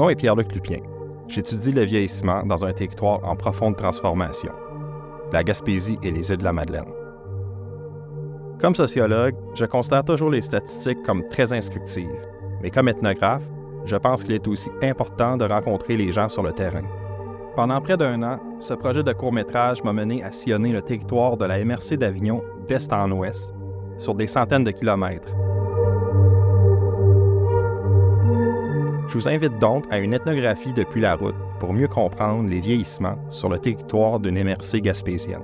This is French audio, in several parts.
nom est Pierre-Luc Lupien. J'étudie le vieillissement dans un territoire en profonde transformation, la Gaspésie et les Îles-de-la-Madeleine. Comme sociologue, je considère toujours les statistiques comme très instructives, mais comme ethnographe, je pense qu'il est aussi important de rencontrer les gens sur le terrain. Pendant près d'1 an, ce projet de court-métrage m'a mené à sillonner le territoire de la MRC d'Avignon d'est en ouest, sur des centaines de kilomètres. Je vous invite donc à une ethnographie depuis la route pour mieux comprendre les vieillissements sur le territoire d'une MRC gaspésienne.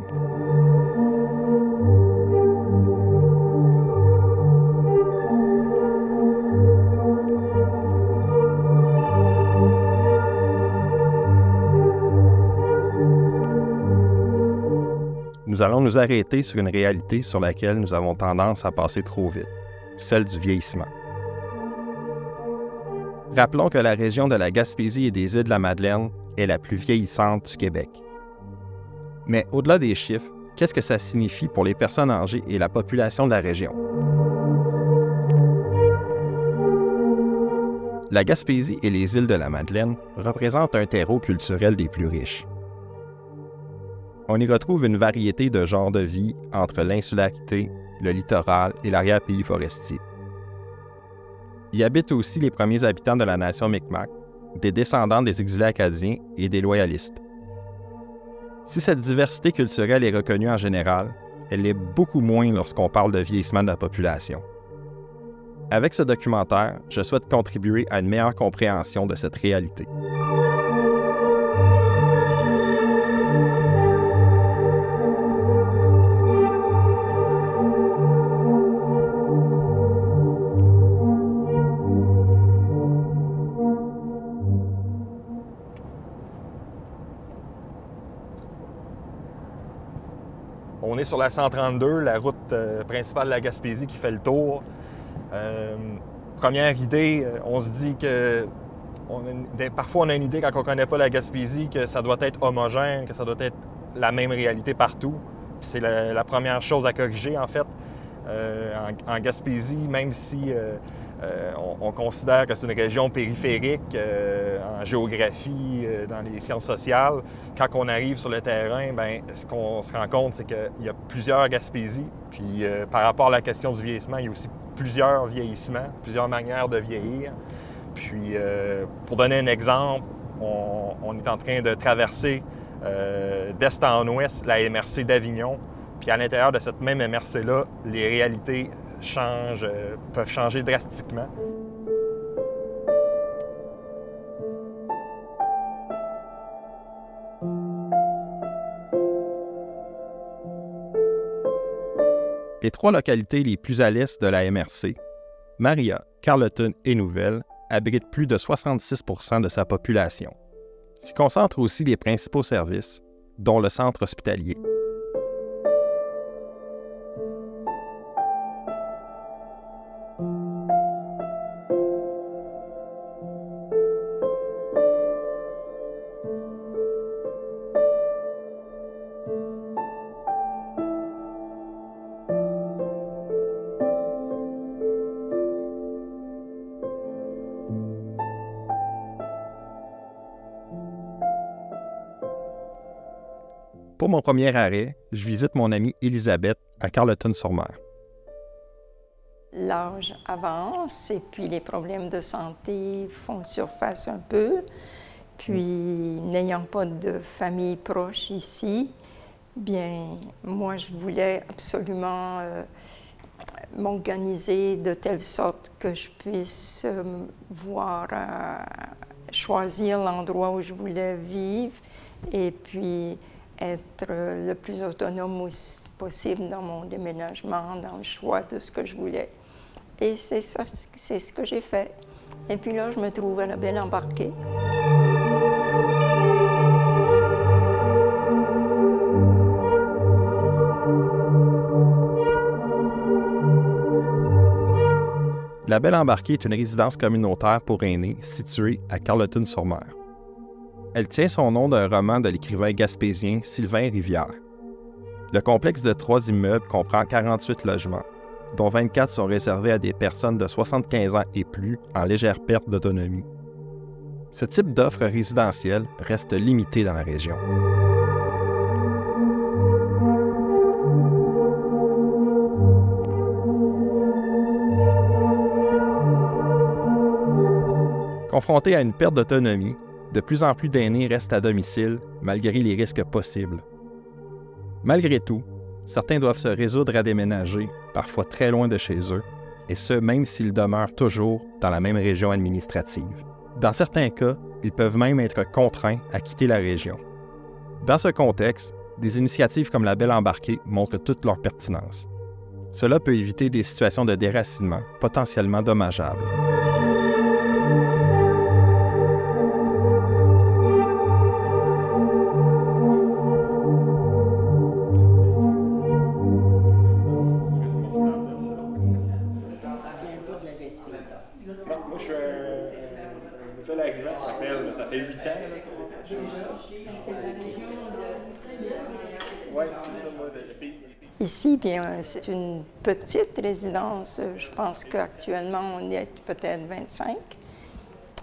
Nous allons nous arrêter sur une réalité sur laquelle nous avons tendance à passer trop vite, celle du vieillissement. Rappelons que la région de la Gaspésie et des Îles-de-la-Madeleine est la plus vieillissante du Québec. Mais au-delà des chiffres, qu'est-ce que ça signifie pour les personnes âgées et la population de la région? La Gaspésie et les Îles-de-la-Madeleine représentent un terreau culturel des plus riches. On y retrouve une variété de genres de vie entre l'insularité, le littoral et l'arrière-pays forestier. Y habitent aussi les premiers habitants de la nation Mi'kmaq, des descendants des exilés acadiens et des loyalistes. Si cette diversité culturelle est reconnue en général, elle l'est beaucoup moins lorsqu'on parle de vieillissement de la population. Avec ce documentaire, je souhaite contribuer à une meilleure compréhension de cette réalité. On est sur la 132, la route principale de la Gaspésie qui fait le tour. Première idée, on se dit que parfois on a une idée quand on ne connaît pas la Gaspésie que ça doit être homogène, que ça doit être la même réalité partout. C'est la première chose à corriger en fait. En Gaspésie, même si on considère que c'est une région périphérique en géographie, dans les sciences sociales, quand on arrive sur le terrain, bien, ce qu'on se rend compte, c'est qu'il y a plusieurs Gaspésies. Puis par rapport à la question du vieillissement, il y a aussi plusieurs vieillissements, plusieurs manières de vieillir. Puis pour donner un exemple, on est en train de traverser d'est en ouest la MRC d'Avignon. Puis à l'intérieur de cette même MRC-là, les réalités peuvent changer drastiquement. Les 3 localités les plus à l'est de la MRC, Maria, Carleton et Nouvelle, abritent plus de 66 % de sa population. S'y concentrent aussi les principaux services, dont le centre hospitalier. Pour mon premier arrêt, je visite mon amie Elisabeth à Carleton-sur-Mer. L'âge avance et puis les problèmes de santé font surface un peu. Puis, n'ayant pas de famille proche ici, bien, moi, je voulais absolument m'organiser de telle sorte que je puisse choisir l'endroit où je voulais vivre et puis être le plus autonome possible dans mon déménagement, dans le choix de ce que je voulais. Et c'est ça, c'est ce que j'ai fait. Et puis là, je me trouve à la Belle Embarquée. La Belle Embarquée est une résidence communautaire pour aînés située à Carleton-sur-Mer. Elle tient son nom d'un roman de l'écrivain gaspésien Sylvain Rivière. Le complexe de 3 immeubles comprend 48 logements, dont 24 sont réservés à des personnes de 75 ans et plus en légère perte d'autonomie. Ce type d'offre résidentielle reste limité dans la région. Confrontés à une perte d'autonomie, de plus en plus d'aînés restent à domicile malgré les risques possibles. Malgré tout, certains doivent se résoudre à déménager, parfois très loin de chez eux, et ce, même s'ils demeurent toujours dans la même région administrative. Dans certains cas, ils peuvent même être contraints à quitter la région. Dans ce contexte, des initiatives comme la Belle Embarquée montrent toute leur pertinence. Cela peut éviter des situations de déracinement potentiellement dommageables. Moi, je suis un nouvel arrivant qui appelle, ça fait 8 ans que je vis ça. Oui, c'est ça, moi, le pays. Ici, bien, c'est une petite résidence. Je pense qu'actuellement, on est peut-être 25,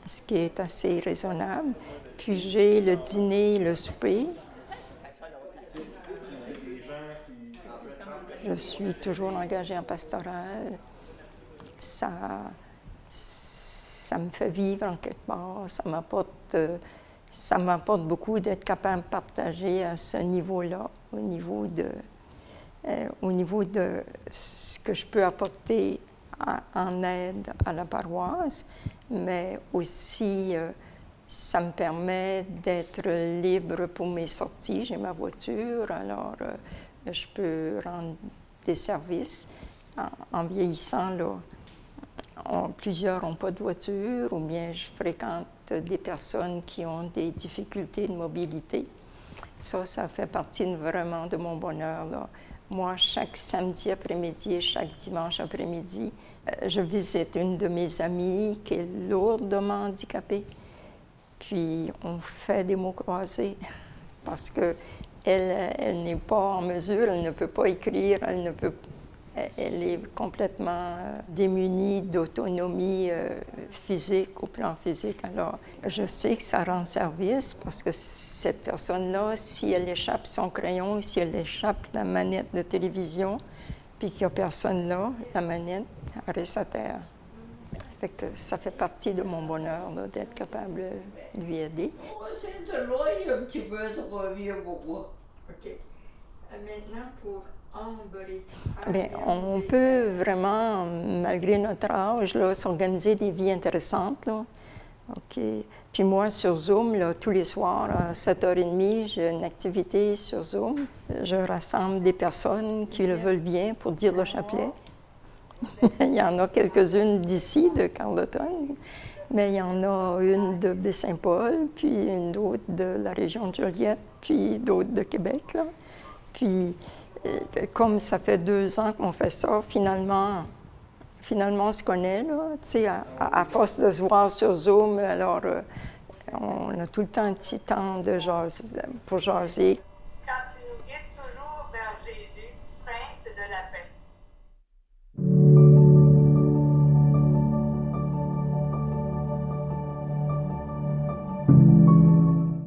ce qui est assez raisonnable. Puis j'ai le dîner, le souper. Je suis toujours engagée en pastoral. Ça me fait vivre en quelque part. Ça m'apporte beaucoup d'être capable de partager à ce niveau-là, au niveau de ce que je peux apporter en aide à la paroisse, mais aussi ça me permet d'être libre pour mes sorties. J'ai ma voiture, alors je peux rendre des services. En vieillissant, là, plusieurs n'ont pas de voiture, ou bien je fréquente des personnes qui ont des difficultés de mobilité. Ça fait partie vraiment de mon bonheur, là. Moi, chaque samedi après-midi et chaque dimanche après-midi, je visite une de mes amies qui est lourdement handicapée. Puis on fait des mots croisés parce qu'elle n'est pas en mesure, elle ne peut pas écrire, elle est complètement démunie d'autonomie physique, au plan physique. Alors, je sais que ça rend service parce que cette personne-là, si elle échappe son crayon, si elle échappe la manette de télévision, puis qu'il n'y a personne là, la manette reste à terre. Fait que ça fait partie de mon bonheur d'être capable de lui aider. C'est de là, il y a un petit peu de revient pour moi. OK. Maintenant, pour bien, on peut vraiment, malgré notre âge, là, s'organiser des vies intéressantes. Là. OK. Puis moi, sur Zoom, là, tous les soirs, à 7h30, j'ai une activité sur Zoom. Je rassemble des personnes qui le veulent bien pour dire le chapelet. Il y en a quelques-unes d'ici, de Carleton, mais il y en a une de Baie-Saint-Paul, puis une autre de la région de Joliette, puis d'autres de Québec. Là. Puis, comme ça fait 2 ans qu'on fait ça, finalement on se connaît, là, tu sais, à force de se voir sur Zoom, alors on a tout le temps un petit temps pour jaser. Quand tu nous guides toujours vers Jésus, Prince de la paix.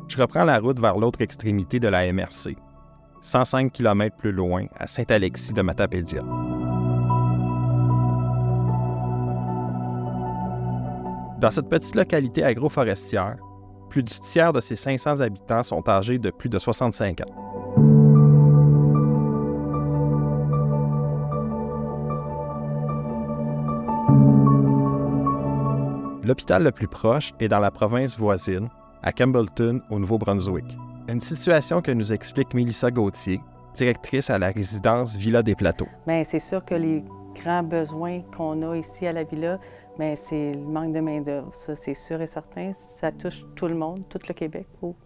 Je reprends la route vers l'autre extrémité de la MRC, 105 km plus loin, à Saint-Alexis de Matapédia. Dans cette petite localité agroforestière, plus du tiers de ses 500 habitants sont âgés de plus de 65 ans. L'hôpital le plus proche est dans la province voisine, à Campbellton, au Nouveau-Brunswick. Une situation que nous explique Mélissa Gauthier, directrice à la résidence Villa des Plateaux. Bien, c'est sûr que les grands besoins qu'on a ici à la Villa, bien, c'est le manque de main-d'œuvre. Ça, c'est sûr et certain. Ça touche tout le monde, tout le Québec au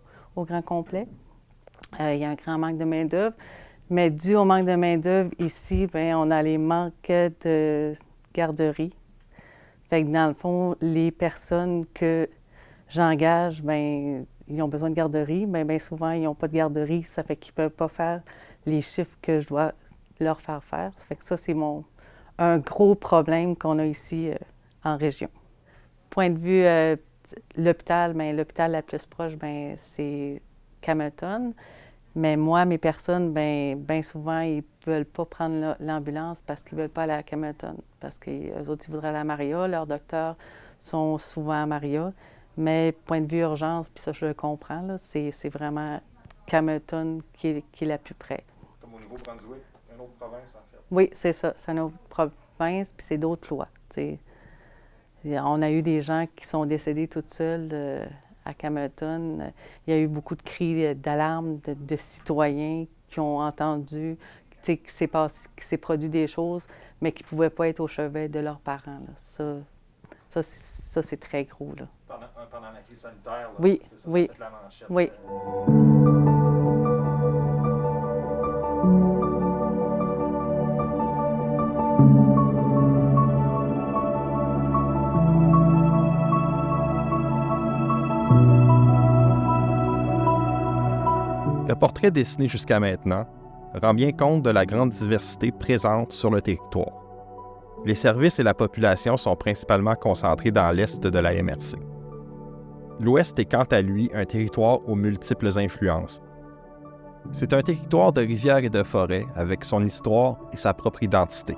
grand complet. Il y a un grand manque de main-d'œuvre. Mais dû au manque de main-d'œuvre, ici, bien, on a les manques de garderie. Fait que dans le fond, les personnes que j'engage, bien, ils ont besoin de garderie, mais bien souvent, ils n'ont pas de garderie. Ça fait qu'ils ne peuvent pas faire les chiffres que je dois leur faire faire. Ça fait que ça, c'est un gros problème qu'on a ici en région. Point de vue l'hôpital, bien, l'hôpital la plus proche, bien, c'est Camerton. Mais moi, mes personnes, bien souvent, ils ne veulent pas prendre l'ambulance parce qu'ils ne veulent pas aller à Camerton. Parce qu'eux autres, ils voudraient aller à Maria. Leurs docteurs sont souvent à Maria. Mais point de vue urgence, puis ça, je le comprends, c'est vraiment Camerton qui est la plus près. Comme au Nouveau-Brunswick, une autre province, en fait. Oui, c'est ça. C'est une autre province, puis c'est d'autres lois. T'sais. On a eu des gens qui sont décédés toutes seules à Camerton. Il y a eu beaucoup de cris d'alarme de citoyens qui ont entendu qu'il s'est produit des choses, mais qui ne pouvaient pas être au chevet de leurs parents. Là. Ça, c'est très gros. Là. Pendant la crise sanitaire, là, oui, c'est ça, oui, ça fait la manchette. Oui. Le portrait dessiné jusqu'à maintenant rend bien compte de la grande diversité présente sur le territoire. Les services et la population sont principalement concentrés dans l'est de la MRC. L'ouest est quant à lui un territoire aux multiples influences. C'est un territoire de rivières et de forêts avec son histoire et sa propre identité.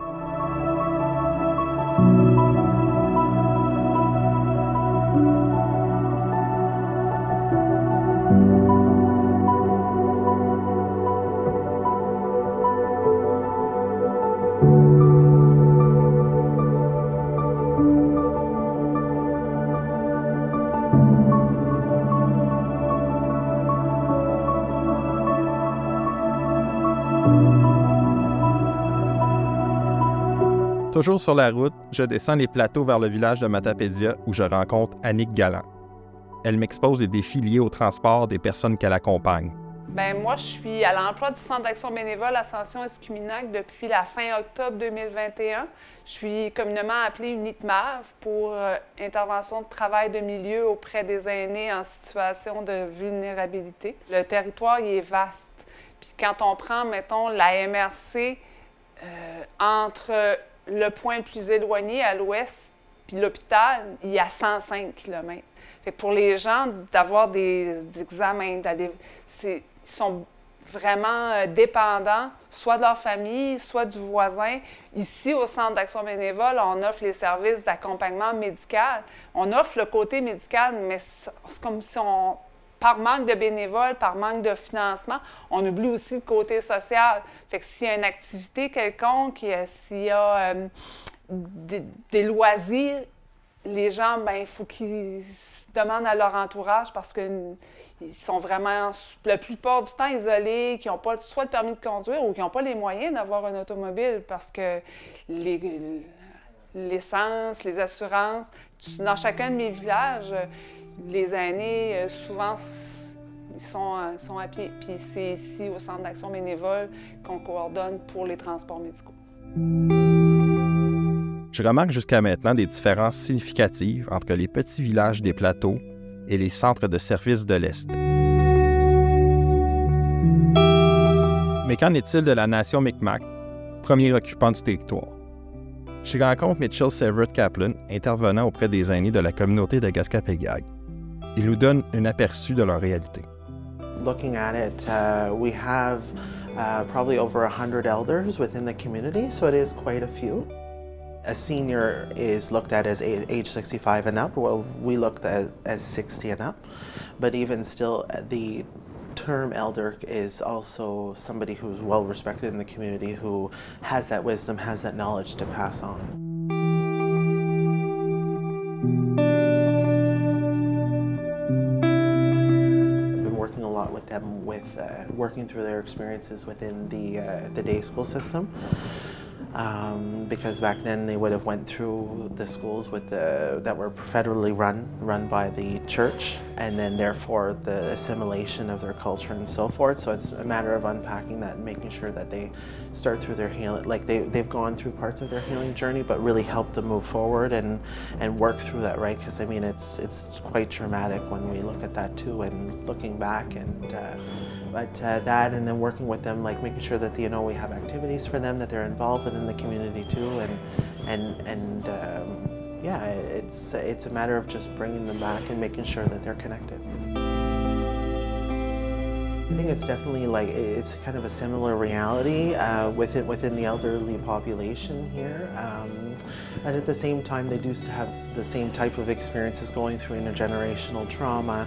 Toujours sur la route, je descends les plateaux vers le village de Matapédia où je rencontre Annick Galland. Elle m'expose les défis liés au transport des personnes qu'elle accompagne. Bien, moi, je suis à l'emploi du Centre d'action bénévole Ascension Escuminac depuis la fin octobre 2021. Je suis communément appelée UNITMAV pour intervention de travail de milieu auprès des aînés en situation de vulnérabilité. Le territoire il est vaste. Puis quand on prend, mettons, la MRC entre le point le plus éloigné à l'ouest puis l'hôpital, il y a 105 km. Fait que pour les gens, d'avoir des examens, ils sont vraiment dépendants, soit de leur famille, soit du voisin. Ici, au Centre d'action bénévole, on offre les services d'accompagnement médical. On offre le côté médical, mais c'est comme si par manque de bénévoles, par manque de financement, on oublie aussi le côté social. Fait que s'il y a une activité quelconque, s'il y a des loisirs, les gens, bien, il faut qu'ils se demandent à leur entourage parce qu'ils sont vraiment, la plupart du temps, isolés, qui n'ont pas soit le permis de conduire ou qui n'ont pas les moyens d'avoir un automobile parce que l'essence, les assurances, dans chacun de mes villages, les aînés, souvent, ils sont à pied. Puis c'est ici, au Centre d'action bénévole, qu'on coordonne pour les transports médicaux. Je remarque jusqu'à maintenant des différences significatives entre les petits villages des plateaux et les centres de services de l'Est. Mais qu'en est-il de la nation Micmac, premier occupant du territoire? Je rencontre Mitchell Severett Kaplan, intervenant auprès des aînés de la communauté de Gaskapéguag. Il nous donne un aperçu de leur réalité. Looking at it, we have probably over 100 elders within the community, so it is quite a few. A senior is looked at as age 65 and up. Well, we looked at as 60 and up, but even still, the term elder is also somebody who's well respected in the community, who has that wisdom, has that knowledge to pass on. With them, working through their experiences within the day school system, because back then they would have went through the schools that were federally run by the church, and then therefore the assimilation of their culture and so forth. So it's a matter of unpacking that and making sure that they start through their healing, like they've gone through parts of their healing journey, but really help them move forward and work through that, right? Because I mean it's quite traumatic when we look at that too, and looking back, and that, and then working with them, like making sure that we have activities for them, that they're involved within the community too, and yeah, it's a matter of just bringing them back and making sure that they're connected. I think it's definitely like, it's kind of a similar reality within the elderly population here. And at the same time, they do have the same type of experiences, going through intergenerational trauma,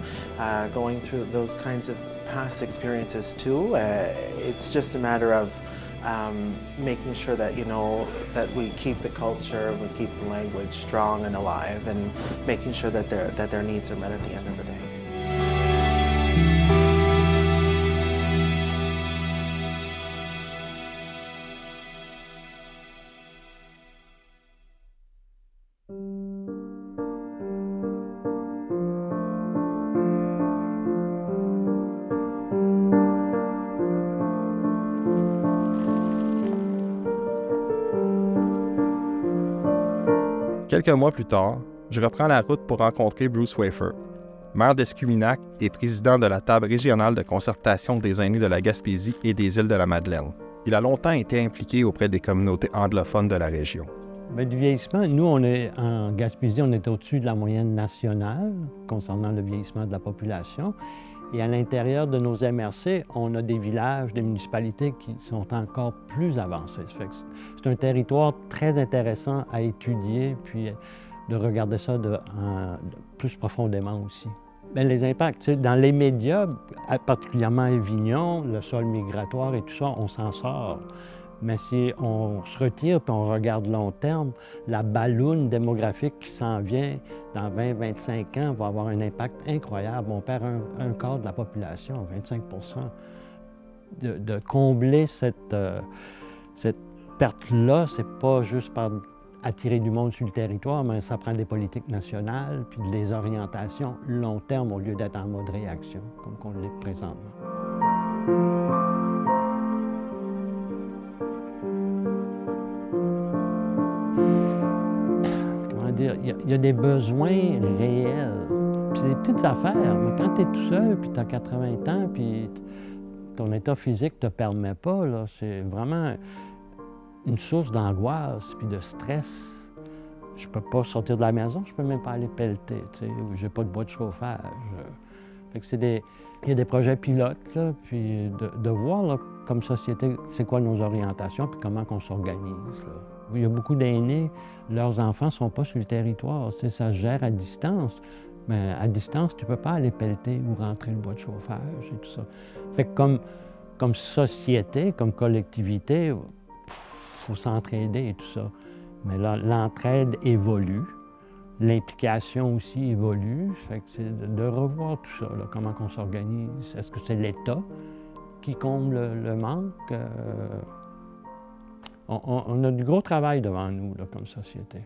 going through those kinds of past experiences too. It's just a matter of making sure that, you know, that we keep the culture, we keep the language strong and alive, and making sure that their needs are met at the end of the day. Quelques mois plus tard, je reprends la route pour rencontrer Bruce Wafer, maire d'Escuminac et président de la table régionale de concertation des aînés de la Gaspésie et des îles de la Madeleine. Il a longtemps été impliqué auprès des communautés anglophones de la région. Bien, du vieillissement, nous, en Gaspésie, on est au-dessus de la moyenne nationale concernant le vieillissement de la population. Et à l'intérieur de nos MRC, on a des villages, des municipalités qui sont encore plus avancées. C'est un territoire très intéressant à étudier, puis de regarder ça plus profondément aussi. Bien, les impacts, dans les médias, particulièrement à Avignon, le sol migratoire et tout ça, on s'en sort. Mais si on se retire puis on regarde long terme, la balloune démographique qui s'en vient dans 20-25 ans va avoir un impact incroyable. On perd un quart de la population, 25 %. De combler cette perte-là, c'est pas juste par attirer du monde sur le territoire, mais ça prend des politiques nationales puis des orientations long terme au lieu d'être en mode réaction, comme on l'est présentement. Il y a des besoins réels. Puis c'est des petites affaires. Mais quand tu es tout seul, puis tu as 80 ans, puis ton état physique ne te permet pas, c'est vraiment une source d'angoisse puis de stress. Je peux pas sortir de la maison, je peux même pas aller pelleter, ou j'ai pas de bois de chauffage. Fait que il y a des projets pilotes, là, puis de voir là, comme société, c'est quoi nos orientations, puis comment on s'organise. Il y a beaucoup d'aînés, leurs enfants ne sont pas sur le territoire. Ça se gère à distance. Mais à distance, tu ne peux pas aller pelleter ou rentrer le bois de chauffage et tout ça. Fait que comme société, comme collectivité, il faut s'entraider et tout ça. Mais là, l'entraide évolue. L'implication aussi évolue. Fait que c'est de revoir tout ça, là, comment on s'organise. Est-ce que c'est l'État qui comble le manque? On a du gros travail devant nous, là, comme société.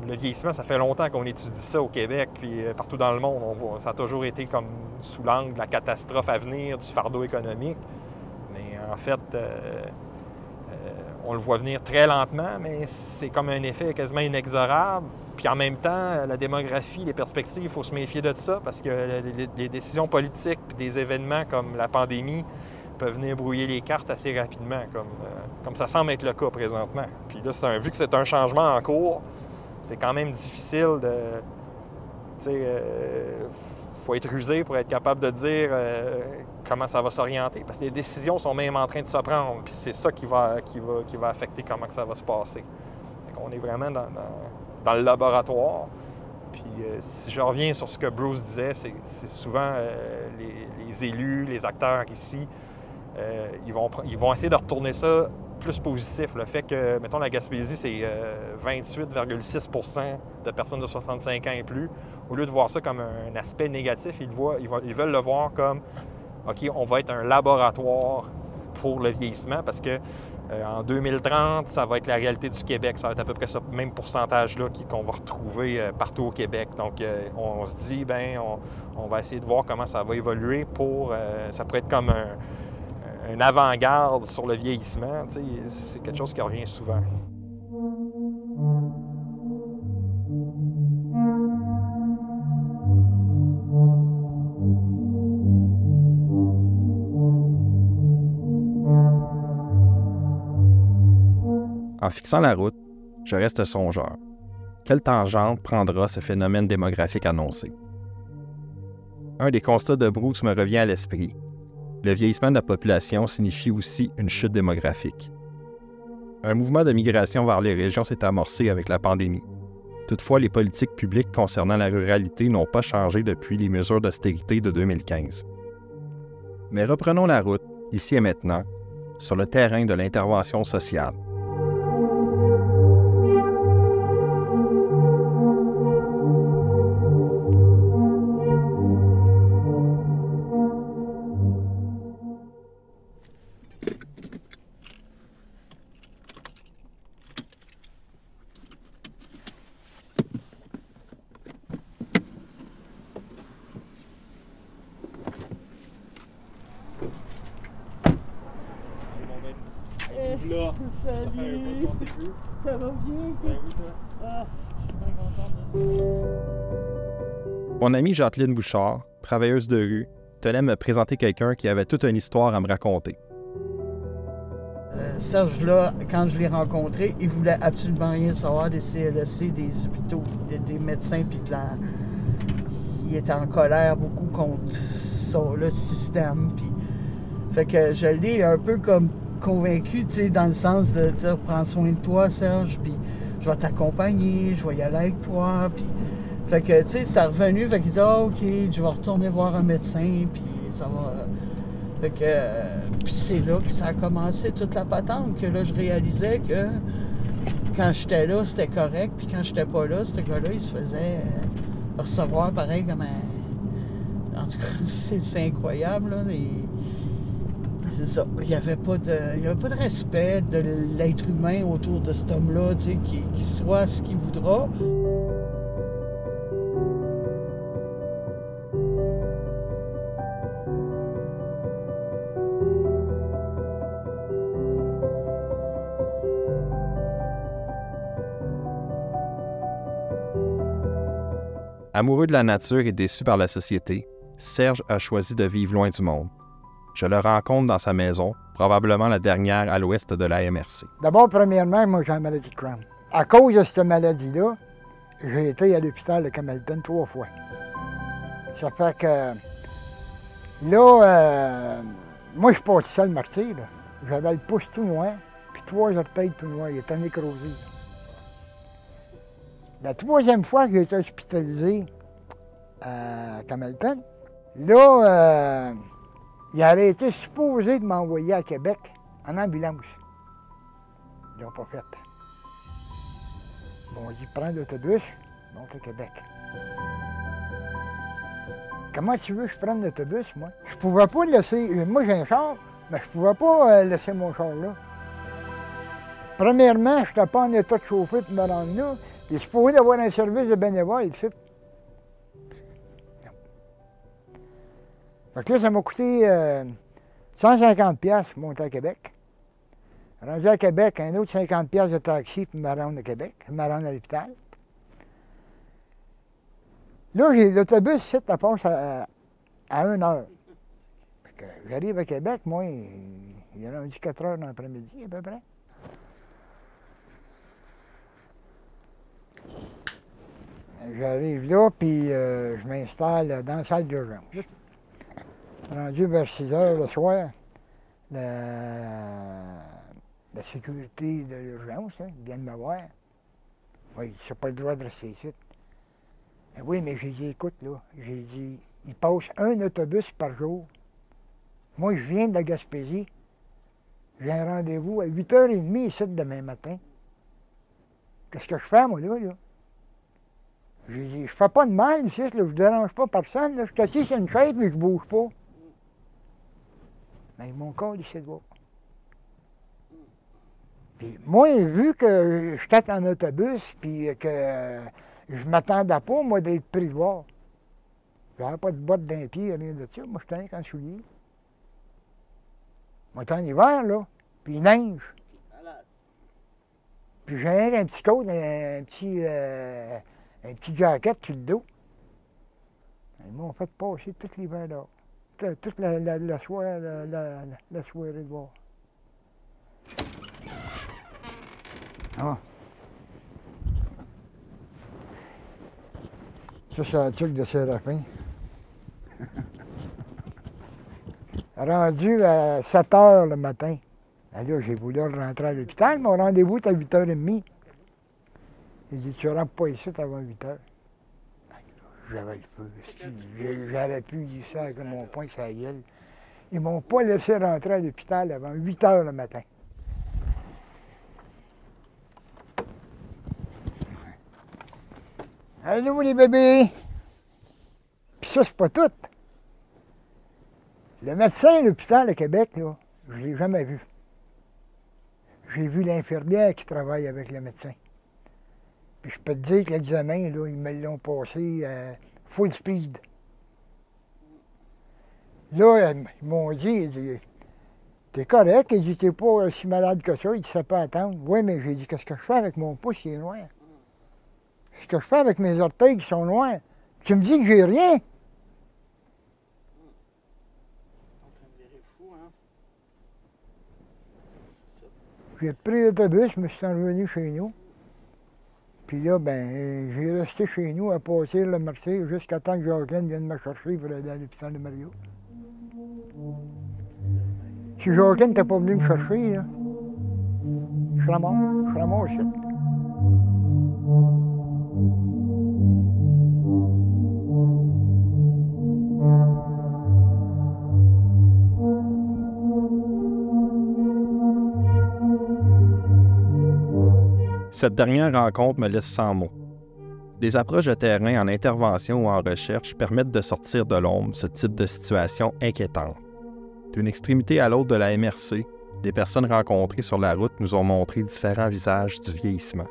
Le vieillissement, ça fait longtemps qu'on étudie ça au Québec, puis partout dans le monde. Ça a toujours été comme sous l'angle de la catastrophe à venir, du fardeau économique. Mais en fait, on le voit venir très lentement, mais c'est comme un effet quasiment inexorable. Puis en même temps, la démographie, les perspectives, il faut se méfier de ça parce que les décisions politiques puis des événements comme la pandémie peuvent venir brouiller les cartes assez rapidement, comme ça semble être le cas présentement. Puis là, vu que c'est un changement en cours, c'est quand même difficile de... faut être rusé pour être capable de dire comment ça va s'orienter, parce que les décisions sont même en train de se prendre, puis c'est ça qui va affecter comment que ça va se passer. On est vraiment dans le laboratoire. Puis si je reviens sur ce que Bruce disait, c'est souvent les élus, les acteurs ici, ils vont essayer de retourner ça plus positif. Le fait que, mettons, la Gaspésie, c'est 28,6 % de personnes de 65 ans et plus. Au lieu de voir ça comme un aspect négatif, ils veulent le voir comme, OK, on va être un laboratoire pour le vieillissement parce que en 2030, ça va être la réalité du Québec. Ça va être à peu près ce même pourcentage-là qu'on va retrouver partout au Québec. Donc, on se dit, on va essayer de voir comment ça va évoluer pour... ça pourrait être comme un avant-garde sur le vieillissement. C'est quelque chose qui revient souvent. En fixant la route, je reste songeur. Quelle tangente prendra ce phénomène démographique annoncé? Un des constats de Brooks me revient à l'esprit. Le vieillissement de la population signifie aussi une chute démographique. Un mouvement de migration vers les régions s'est amorcé avec la pandémie. Toutefois, les politiques publiques concernant la ruralité n'ont pas changé depuis les mesures d'austérité de 2015. Mais reprenons la route, ici et maintenant, sur le terrain de l'intervention sociale. Là, ça fait un peu qu'on s'est vu. Ça va bien? Ben oui, toi. Ah, je suis bien content de... Mon amie Jacqueline Bouchard, travailleuse de rue, tenait à me présenter quelqu'un qui avait toute une histoire à me raconter. Serge, là, quand je l'ai rencontré, il voulait absolument rien savoir des CLSC, des hôpitaux, des médecins, puis de la... Il était en colère beaucoup contre ça, le système, puis... Fait que je l'ai un peu comme convaincu, tu sais, dans le sens de dire « Prends soin de toi, Serge, puis je vais t'accompagner, je vais y aller avec toi, puis... » Fait que, tu sais, ça revenu, fait qu'il dit « Ah, OK, je vais retourner voir un médecin, puis ça va... » Fait que... puis c'est là que ça a commencé toute la patente, que là, je réalisais que quand j'étais là, c'était correct, puis quand j'étais pas là, ce gars-là, il se faisait recevoir pareil comme un... En tout cas, c'est incroyable, là, c'est ça. Il n'y avait pas de respect de l'être humain autour de cet homme-là, tu sais, qu'il soit ce qu'il voudra. Amoureux de la nature et déçu par la société, Serge a choisi de vivre loin du monde. Je le rencontre dans sa maison, probablement la dernière à l'ouest de la MRC. D'abord, premièrement, moi j'ai la maladie de Crohn. À cause de cette maladie-là, j'ai été à l'hôpital de Camelton 3 fois. Ça fait que là, moi je suis pas seul martyr. J'avais le pouce tout noir, puis 3 orteils tout noirs, il était nécrosé. La 3e fois que j'ai été hospitalisé à Camelton, là, il aurait été supposé de m'envoyer à Québec en ambulance. Ils l'ont pas fait. Bon, on dit prends l'autobus, monte à Québec. Comment tu veux que je prenne l'autobus, moi? Je pouvais pas laisser. Moi, j'ai un char, mais je pouvais pas laisser mon char là. Premièrement, je n'étais pas en état de chauffer pour me rendre là. Il est supposé d'avoir un service de bénévole ici. Fait que là, ça m'a coûté 150$ pour monter à Québec. Rendu à Québec, un autre 50$ de taxi pour me rendre à Québec, pour me rendre à l'hôpital. Là, j'ai l'autobus ici, ça passe à 1 heure. Fait que j'arrive à Québec, moi, il est rendu 4 heures dans l'après-midi, à peu près. J'arrive là, puis je m'installe dans la salle d'urgence. Rendu vers 6 heures le soir, la sécurité de l'urgence, hein, ils viennent me voir. Oui, c'est pas le droit de rester ici. Ben oui, mais j'ai dit, écoute, là, j'ai dit, il passe un autobus par jour. Moi, je viens de la Gaspésie. J'ai un rendez-vous à 8h30 ici demain matin. Qu'est-ce que je fais, moi, là? J'ai dit, je fais pas de mal ici, là, je ne dérange pas personne, là, je suis assis sur une chaise mais je bouge pas. Mais mon corps, il s'est droit. Puis moi, vu que j'étais en autobus, puis que je m'attendais pas, moi, d'être pris de voir. J'avais pas de bottes d'un pied, rien de ça. Moi, je tenais en soulier. Moi, j'étais en hiver, là, puis il neige. Puis j'ai un petit coat, un petit jacket sur le dos. Ils m'ont fait passer tout l'hiver là. Toute la soirée de voir. Ah. Ça, c'est la tuque de Séraphin. Rendu à 7 h le matin. Ben là, j'ai voulu rentrer à l'hôpital. Mon rendez-vous est à 8 h 30. Il dit, tu ne rentres pas ici avant 8 h. J'avais le feu. J'aurais pu dire ça avec mon poing sur la gueule. Ils ne m'ont pas laissé rentrer à l'hôpital avant 8 h le matin. Allô, les bébés! Puis ça, c'est pas tout. Le médecin à l'hôpital à Québec, là, je ne l'ai jamais vu. J'ai vu l'infirmière qui travaille avec le médecin. Puis je peux te dire que l'examen, là, ils me l'ont passé full speed. Là, ils m'ont dit, t'es correct, ils disent, t'es pas si malade que ça, ils disent, ça peut attendre. Oui, mais j'ai dit, qu'est-ce que je fais avec mon pouce qui est noir? Qu'est-ce que je fais avec mes orteils qui sont noirs? Tu me dis que j'ai rien? J'ai pris l'autobus, je me suis revenu chez nous. Puis là, ben, j'ai resté chez nous à passer le marché jusqu'à temps que Jacqueline vienne me chercher pour aller à l'hôpital de Mario. Si Jacqueline n'était pas venu me chercher, là, je serais mort ici. Cette dernière rencontre me laisse sans mots. Des approches de terrain en intervention ou en recherche permettent de sortir de l'ombre ce type de situation inquiétante. D'une extrémité à l'autre de la MRC, les personnes rencontrées sur la route nous ont montré différents visages du vieillissement.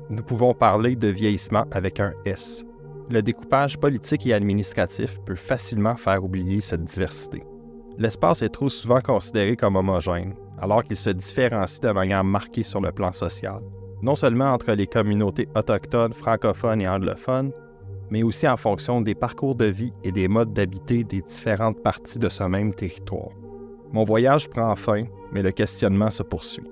Nous pouvons parler de vieillissement avec un S. Le découpage politique et administratif peut facilement faire oublier cette diversité. L'espace est trop souvent considéré comme homogène, alors qu'il se différencie de manière marquée sur le plan social. Non seulement entre les communautés autochtones, francophones et anglophones, mais aussi en fonction des parcours de vie et des modes d'habiter des différentes parties de ce même territoire. Mon voyage prend fin, mais le questionnement se poursuit.